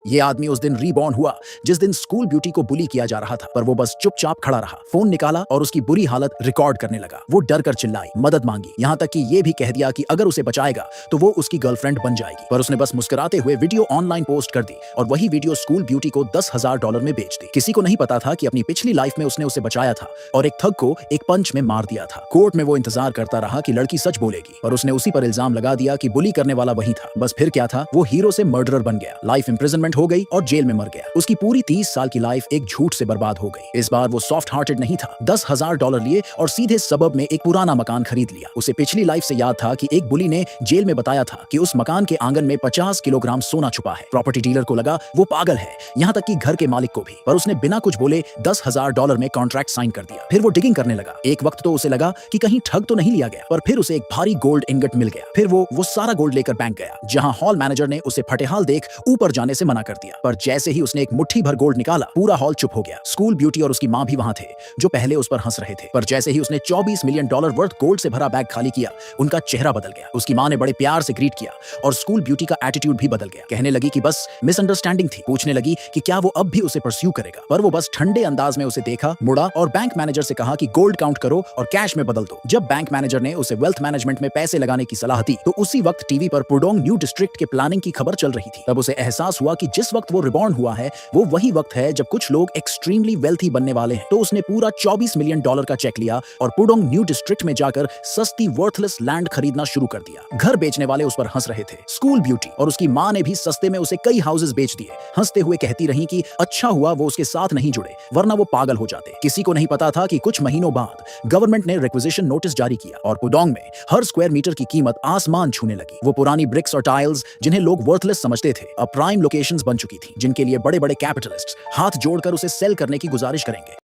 ये आदमी उस दिन रीबॉर्न हुआ जिस दिन स्कूल ब्यूटी को बुली किया जा रहा था, पर वो बस चुपचाप खड़ा रहा, फोन निकाला और उसकी बुरी हालत रिकॉर्ड करने लगा। वो डर कर चिल्लाई, मदद मांगी, यहाँ तक कि ये भी कह दिया कि अगर उसे बचाएगा तो वो उसकी गर्लफ्रेंड बन जाएगी। पर उसने बस मुस्कुराते हुए वीडियो ऑनलाइन पोस्ट कर दी और वही वीडियो स्कूल ब्यूटी को $10,000 में बेच दी। किसी को नहीं पता था कि अपनी पिछली लाइफ में उसने उसे बचाया था और एक थग को एक पंच में मार दिया था। कोर्ट में वो इंतजार करता रहा कि लड़की सच बोलेगी, पर उसने उसी पर इल्जाम लगा दिया कि बुली करने वाला वही था। बस फिर क्या था, वो हीरो से मर्डरर बन गया, लाइफ इंप्रिजनमेंट हो गई और जेल में मर गया। उसकी पूरी 30 साल की लाइफ एक झूठ से बर्बाद हो गई। इस बार वो सॉफ्ट हार्टेड नहीं था, $10,000 लिए और सीधे सबब में एक पुराना मकान खरीद लिया। उसे पिछली लाइफ से याद था कि एक बुली ने जेल में बताया था कि उस मकान के आंगन में 50 किलोग्राम सोना छुपा है। प्रॉपर्टी डीलर को लगा वो पागल है, यहाँ तक कि घर के मालिक को भी, पर उसने बिना कुछ बोले $10,000 में कॉन्ट्रैक्ट साइन कर दिया। फिर वो डिगिंग करने लगा। एक वक्त तो उसे लगा कि कहीं ठग तो नहीं लिया गया, पर फिर उसे एक भारी गोल्ड इंगट मिल गया। फिर वो सारा गोल्ड लेकर बैंक गया, जहां हॉल मैनेजर ने उसे फटेहाल देख ऊपर जाने से मना कर दिया। पर जैसे ही उसने एक मुट्ठी भर गोल्ड निकाला, पूरा हॉल चुप हो गया। स्कूल ब्यूटी और उसकी मां भी वहां थे, जो पहले उस पर हंस रहे थे। पर जैसे ही उसने $24 मिलियन वर्थ गोल्ड से भरा बैग खाली किया, उनका चेहरा बदल गया। उसकी मां ने बड़े प्यार से ग्रीट किया और स्कूल ब्यूटी का एटीट्यूड भी बदल गया। कहने लगी कि बस मिसअंडरस्टैंडिंग थी। पूछने लगी कि क्या वो अब भी उसे परस्यू करेगा, पर वो बस ठंडे अंदाज में उसे देखा, मुड़ा और बैंक मैनेजर से कहा कि गोल्ड काउंट करो और कैश में बदल दो। जब बैंक मैनेजर ने उसे वेल्थ मैनेजमेंट में पैसे लगाने की सलाह दी, तो उसी वक्त टीवी पर पुडोंग न्यू डिस्ट्रिक्ट के प्लानिंग की खबर चल रही थी। तब उसे एहसास हुआ कि जिस वक्त वो रिबॉर्न हुआ है, वो वही वक्त है जब कुछ लोग एक्सट्रीमली वेल्थी बनने वाले हैं। तो उसने पूरा $24 मिलियन का चेक लिया और पुडोंग न्यू डिस्ट्रिक्ट में जाकर सस्ती वर्थलेस लैंड खरीदना शुरू कर दिया। घर बेचने वाले उस पर हंस रहे थे। स्कूल ब्यूटी और उसकी मां ने भी सस्ते में उसे कई हाउसेस बेच दिए। हंसते हुए कहती रही कि अच्छा हुआ वो उसके साथ नहीं जुड़े, वरना वो पागल हो जाते। किसी को नहीं पता था कि कुछ महीनों बाद गवर्नमेंट ने रिक्विजिशन नोटिस जारी किया और पुडोंग में हर स्क्वायर मीटर की कीमत आसमान छूने लगी। वो पुरानी ब्रिक्स और टाइल्स, जिन्हें लोग वर्थलेस समझते थे, अब प्राइम लोकेशंस बन चुकी थी, जिनके लिए बड़े बड़े कैपिटलिस्ट्स हाथ जोड़कर उसे सेल करने की गुजारिश करेंगे।